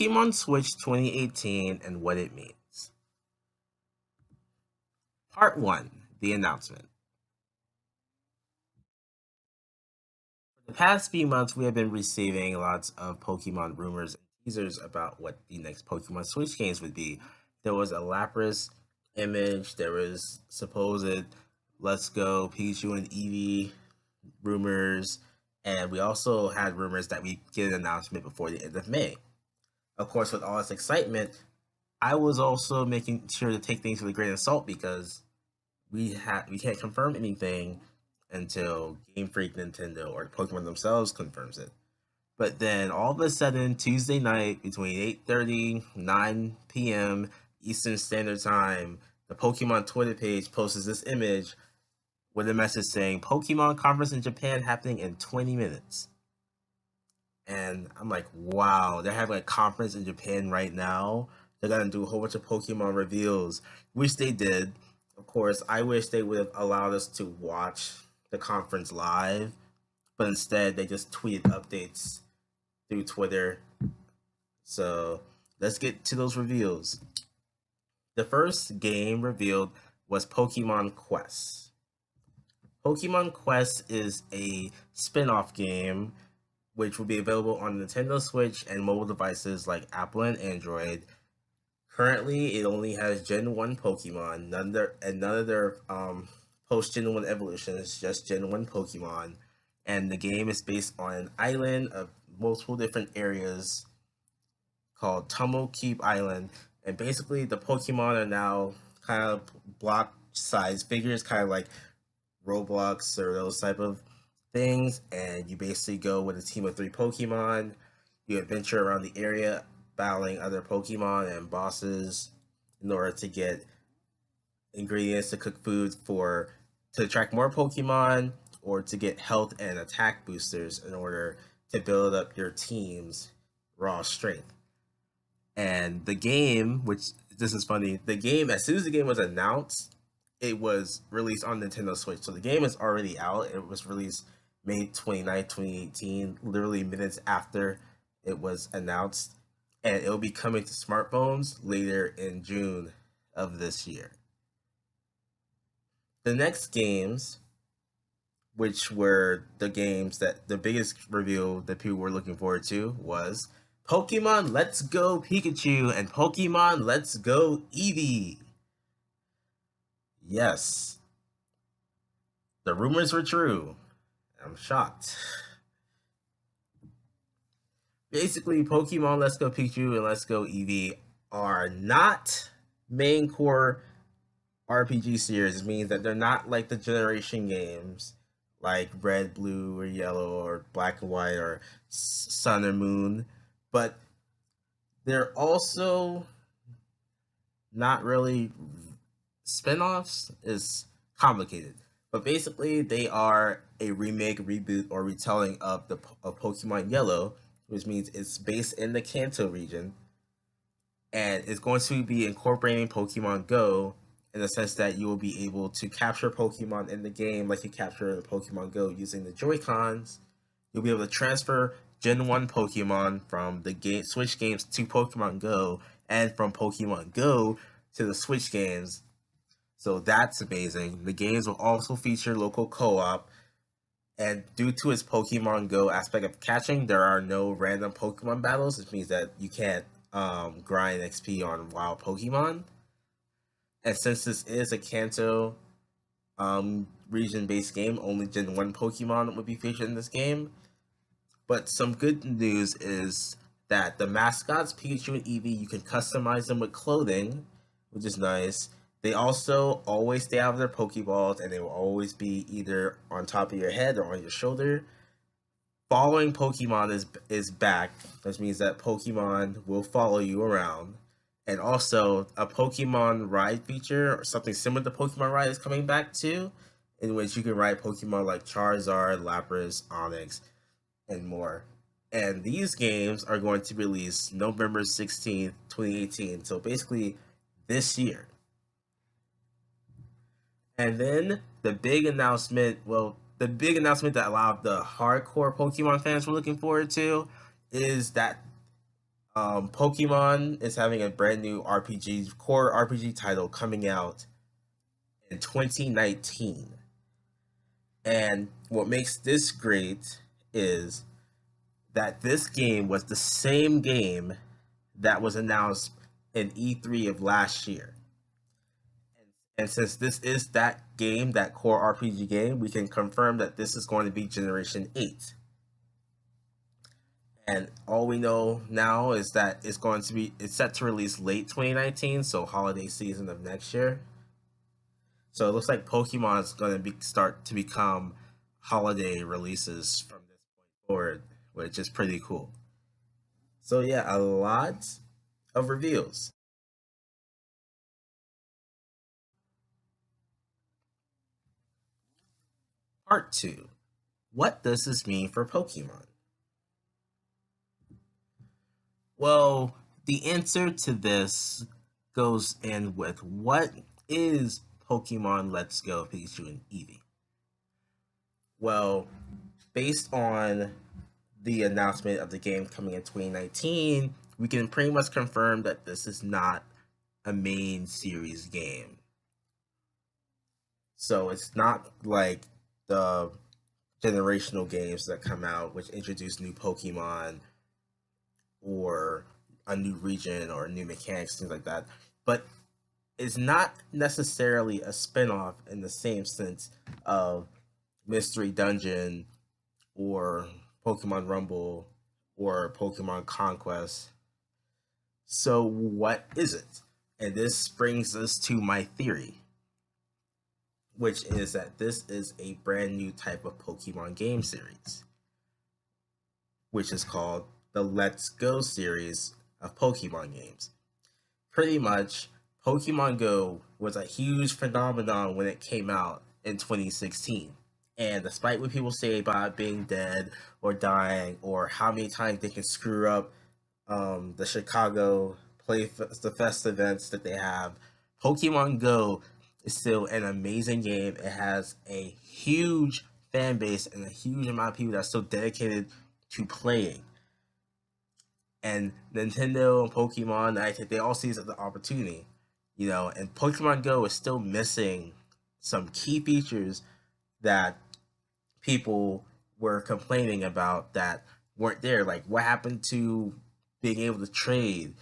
Pokemon Switch 2018 and what it means. Part 1, the announcement. For the past few months, we have been receiving lots of Pokemon rumors and teasers about what the next Pokemon Switch games would be. There was a Lapras image, there was supposed Let's Go Pikachu and Eevee rumors, and we also had rumors that we get an announcement before the end of May. Of course, with all this excitement, I was also making sure to take things with a grain of salt because we can't confirm anything until Game Freak Nintendo or Pokemon themselves confirms it. But then all of a sudden, Tuesday night between 8:30 9 p.m. Eastern Standard Time, the Pokemon Twitter page posts this image with a message saying Pokemon Conference in Japan happening in 20 minutes. And I'm like, wow, they're having a conference in Japan right now. They're gonna do a whole bunch of Pokemon reveals, which they did. Of course, I wish they would have allowed us to watch the conference live, but instead they just tweeted updates through Twitter. So let's get to those reveals. The first game revealed was Pokemon Quest. Pokemon Quest is a spin-off game which will be available on Nintendo Switch and mobile devices like Apple and Android. Currently, it only has Gen 1 Pokemon, none of their post-Gen 1 evolutions, just Gen 1 Pokemon. And the game is based on an island of multiple different areas called Tumble Keep Island. And basically, the Pokemon are now kind of block-sized figures, kind of like Roblox or those type of things. And you basically go with a team of 3 Pokemon. You adventure around the area, battling other Pokemon and bosses in order to get ingredients to cook food to attract more Pokemon or to get health and attack boosters in order to build up your team's raw strength. And the game, which this is funny, the game, as soon as the game was announced, it was released on Nintendo Switch. So the game is already out. It was released May 29, 2018, literally minutes after it was announced. And it'll be coming to smartphones later in June of this year. The next games, which were the games that the biggest reveal that people were looking forward to, was Pokemon Let's Go Pikachu and Pokemon Let's Go Eevee. Yes, the rumors were true. I'm shocked. Basically, Pokemon Let's Go Pikachu and Let's Go Eevee are not main core RPG series. It means that they're not like the generation games like Red, Blue, or Yellow, or Black and White, or Sun or Moon. But they're also not really spin-offs. Is complicated. But basically, they are a remake, reboot, or retelling of Pokemon Yellow, which means it's based in the Kanto region, and it's going to be incorporating Pokemon Go in the sense that you will be able to capture Pokemon in the game like you capture the Pokemon Go using the Joy-Cons. You'll be able to transfer Gen 1 Pokemon from the Switch games to Pokemon Go, and from Pokemon Go to the Switch games. So that's amazing. The games will also feature local co-op, and due to its Pokemon Go aspect of catching, there are no random Pokemon battles, which means that you can't grind XP on wild Pokemon. And since this is a Kanto region-based game, only Gen 1 Pokemon would be featured in this game. But some good news is that the mascots, Pikachu and Eevee, you can customize them with clothing, which is nice. They also always stay out of their Pokeballs, and they will always be either on top of your head or on your shoulder. Following Pokemon is back, which means that Pokemon will follow you around. And also, a Pokemon ride feature, or something similar to Pokemon Ride, is coming back too, in which you can ride Pokemon like Charizard, Lapras, Onix, and more. And these games are going to release November 16th, 2018. So basically, this year. And then the big announcement that a lot of the hardcore Pokemon fans were looking forward to is that Pokemon is having a brand new RPG, core RPG title coming out in 2019. And what makes this great is that this game was the same game that was announced in E3 of last year. And since this is that game, that core RPG game, we can confirm that this is going to be Generation 8. And all we know now is that it's set to release late 2019, so holiday season of next year. So it looks like Pokemon is going to start to become holiday releases from this point forward, which is pretty cool. So yeah, a lot of reveals. Part 2. What does this mean for Pokemon? Well, the answer to this goes in with what is Pokemon Let's Go Pikachu and Eevee? Well, based on the announcement of the game coming in 2019, we can pretty much confirm that this is not a main series game. So it's not like the generational games that come out, which introduce new Pokemon or a new region or new mechanics, things like that. But it's not necessarily a spin-off in the same sense of Mystery Dungeon or Pokemon Rumble or Pokemon Conquest. So what is it? And this brings us to my theory, which is that this is a brand new type of Pokemon game series, which is called the Let's Go series of Pokemon games. Pretty much, Pokemon Go was a huge phenomenon when it came out in 2016. And despite what people say about it being dead or dying, or how many times they can screw up the Chicago the Fest events that they have, Pokemon Go is still an amazing game. It has a huge fan base and a huge amount of people that are still dedicated to playing. And Nintendo and Pokemon, I think they all see this as an opportunity, and Pokemon Go is still missing some key features that people were complaining about that weren't there. Like what happened to being able to trade,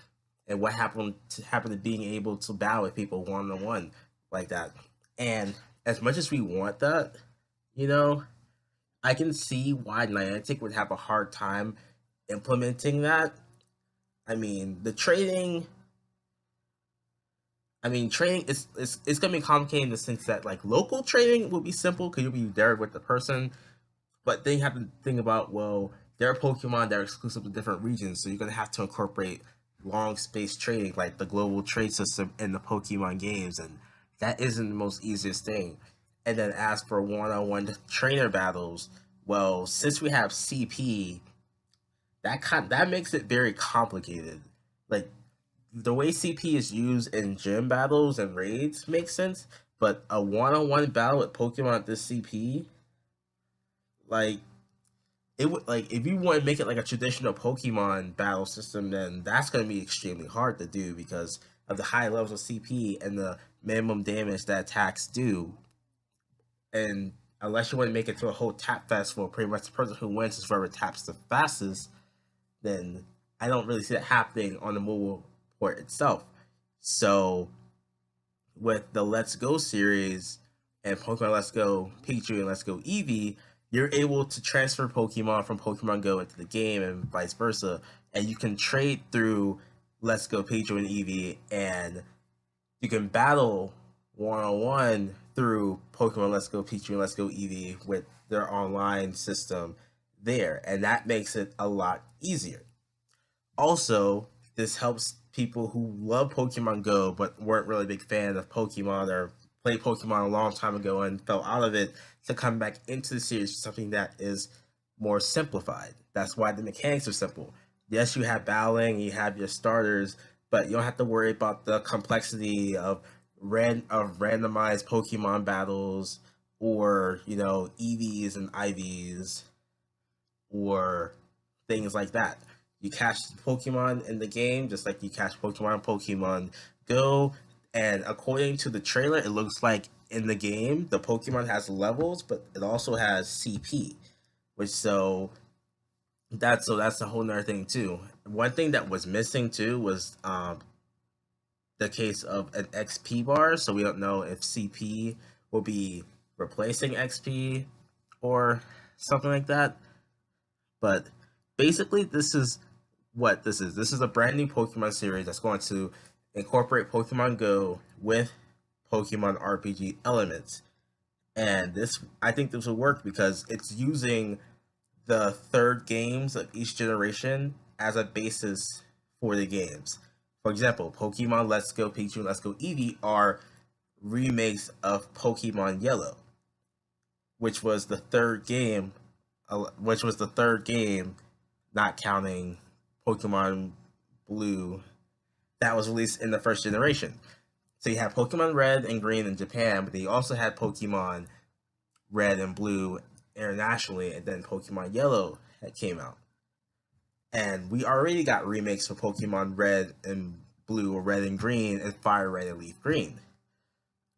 and what happened to being able to battle with people one on one like that. And as much as we want that, you know, I can see why Niantic would have a hard time implementing that. I mean, the trading. I mean, trading is it's gonna be complicated in the sense that like local trading will be simple because you'll be there with the person, but then you have to think about, well, there are Pokemon that are exclusive to different regions, so you're gonna have to incorporate long space trading like the global trade system in the Pokemon games, and that isn't the most easiest thing. And then as for one-on-one trainer battles, well, since we have CP, that makes it very complicated. Like the way CP is used in gym battles and raids makes sense, but a one-on-one battle with Pokemon at this CP, like it would like if you want to make it like a traditional Pokemon battle system, then that's going to be extremely hard to do because of the high levels of CP and the minimum damage that attacks do. And unless you want to make it to a whole tap festival, pretty much the person who wins is whoever taps the fastest, then I don't really see that happening on the mobile port itself. So with the Let's Go series and Pokemon Let's Go Pikachu and Let's Go Eevee, you're able to transfer Pokemon from Pokemon Go into the game and vice versa, and you can trade through Let's Go Pikachu and Eevee, and you can battle one-on-one through Pokemon Let's Go Pikachu and Let's Go Eevee with their online system there, and that makes it a lot easier. Also, this helps people who love Pokemon Go but weren't really a big fan of Pokemon or played Pokemon a long time ago and fell out of it to come back into the series for something that is more simplified. That's why the mechanics are simple. Yes, you have battling, you have your starters, but you don't have to worry about the complexity of randomized Pokemon battles or EVs and IVs or things like that. you catch Pokemon in the game, just like you catch Pokemon in Pokemon Go. And according to the trailer, it looks like in the game the Pokemon has levels, but it also has CP, which that's a whole nother thing too. One thing that was missing too was the case of an XP bar, so we don't know if CP will be replacing XP or something like that. But basically, this is what this is. This is a brand new Pokemon series that's going to incorporate Pokemon Go with Pokemon RPG elements. And this, I think this will work because it's using the third games of each generation as a basis for the games. For example, Pokemon Let's Go Pikachu and Let's Go Eevee are remakes of Pokemon Yellow, which was the third game, not counting Pokemon Blue, that was released in the first generation. So you have Pokemon Red and Green in Japan, but they also had Pokemon Red and Blue internationally, and then Pokemon Yellow came out. And we already got remakes for Pokemon Red and Blue, or Red and Green, and Fire Red and Leaf Green.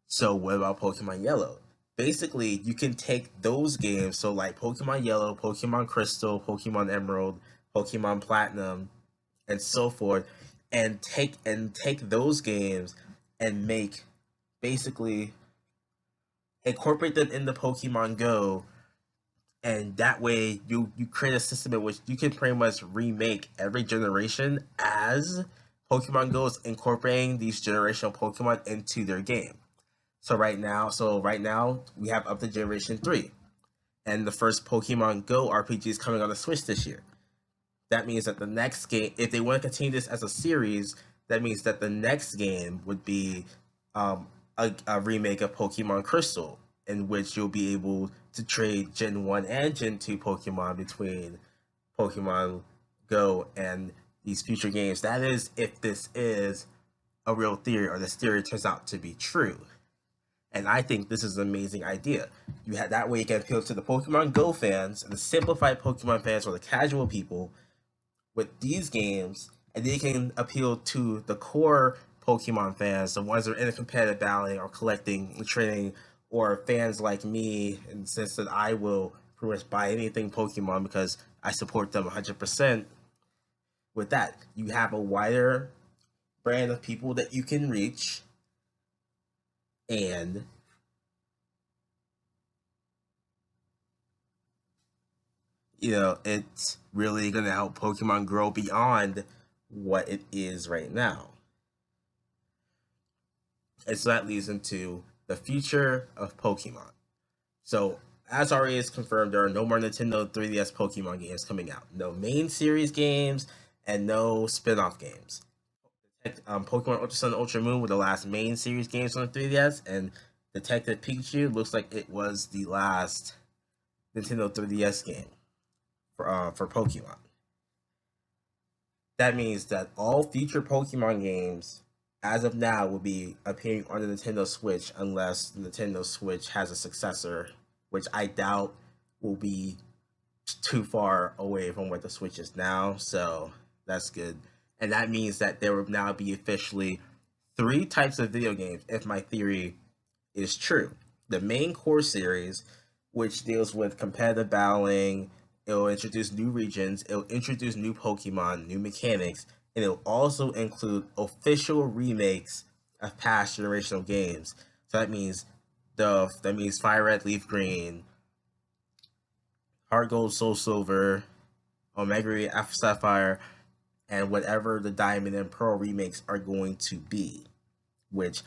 So what about Pokemon Yellow? Basically, you can take those games, so like Pokemon Yellow, Pokemon Crystal, Pokemon Emerald, Pokemon Platinum, and so forth, and take those games and make basically incorporate them into Pokemon Go, and that way you create a system in which you can pretty much remake every generation as Pokemon Go is incorporating these generational Pokemon into their game. So right now we have up to Generation 3, and the first Pokemon Go RPG is coming on the Switch this year. That means that the next game, if they want to continue this as a series, that means that the next game would be a remake of Pokemon Crystal, in which you'll be able to trade Gen 1 and Gen 2 Pokemon between Pokemon Go and these future games. That is, if this is a real theory, or this theory turns out to be true. And I think this is an amazing idea. You have that way you can appeal to the Pokemon Go fans and the simplified Pokemon fans, or the casual people, with these games, and they can appeal to the core Pokemon fans, the ones that are in a competitive battling or collecting and trading, or fans like me, in the sense that I will pretty much buy anything Pokemon because I support them 100%. With that, you have a wider brand of people that you can reach, and it's really going to help Pokemon grow beyond what it is right now. And so that leads into the future of Pokemon. So, as already is confirmed, there are no more Nintendo 3DS Pokemon games coming out. No main series games and no spin off games. Pokemon Ultra Sun and Ultra Moon were the last main series games on the 3DS, and Detective Pikachu looks like it was the last Nintendo 3DS game for Pokemon. That means that all future Pokemon games, as of now, will be appearing on the Nintendo Switch, unless the Nintendo Switch has a successor, which I doubt will be too far away from what the Switch is now. So that's good. And that means that there will now be officially 3 types of video games, if my theory is true. The main core series, which deals with competitive battling, it'll introduce new regions, it'll introduce new Pokemon, new mechanics, and it'll also include official remakes of past generational games. So that means Fire Red, Leaf Green, Heart Gold, Soul Silver, Omega Red, Alpha Sapphire, and whatever the Diamond and Pearl remakes are going to be. Which,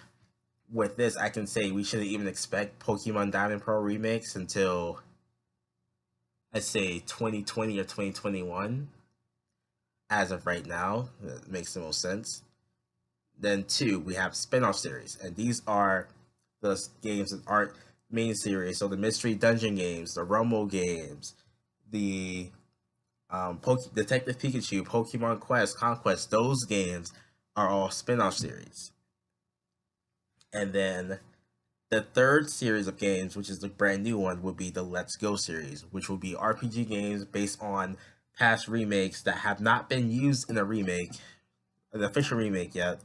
with this, I can say we shouldn't even expect Pokemon Diamond and Pearl remakes until, I'd say, 2020 or 2021. As of right now, that makes the most sense. Then 2, we have spin-off series, and these are the games that aren't main series. So the Mystery Dungeon games, the Rumble games, the Detective Pikachu, Pokemon Quest, Conquest, those games are all spin-off series. And then the third series of games, which is the brand new one, would be the Let's Go series, which will be RPG games based on past remakes that have not been used in a remake, an official remake yet,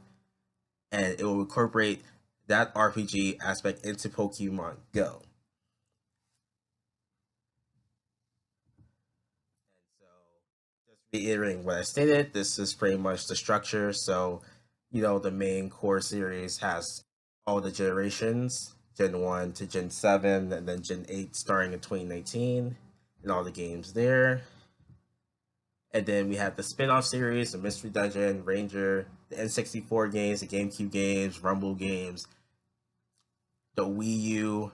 and it will incorporate that RPG aspect into Pokemon Go. So, just reiterating what I stated, this is pretty much the structure. So, the main core series has all the generations, Gen 1 to Gen 7, and then Gen 8 starting in 2019, and all the games there. And then we have the spin off series, the Mystery Dungeon, Ranger, the N64 games, the GameCube games, Rumble games, the Wii U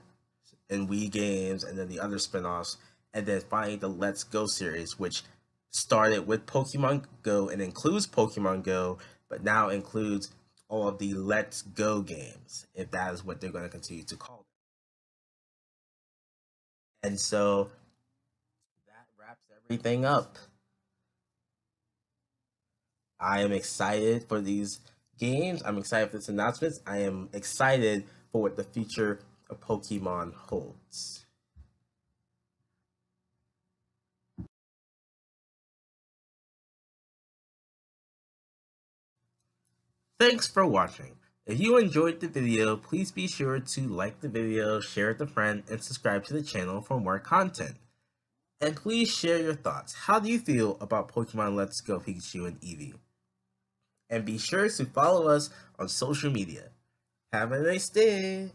and Wii games, and then the other spin offs. And then finally, the Let's Go series, which started with Pokemon Go and includes Pokemon Go, but now includes all of the Let's Go games, if that is what they're going to continue to call them. And so that wraps everything up. I am excited for these games. I'm excited for this announcements. I am excited for what the future of Pokemon holds. Thanks for watching. If you enjoyed the video, please be sure to like the video, share it with a friend, and subscribe to the channel for more content. And please share your thoughts. How do you feel about Pokemon Let's Go Pikachu and Eevee? And be sure to follow us on social media. Have a nice day!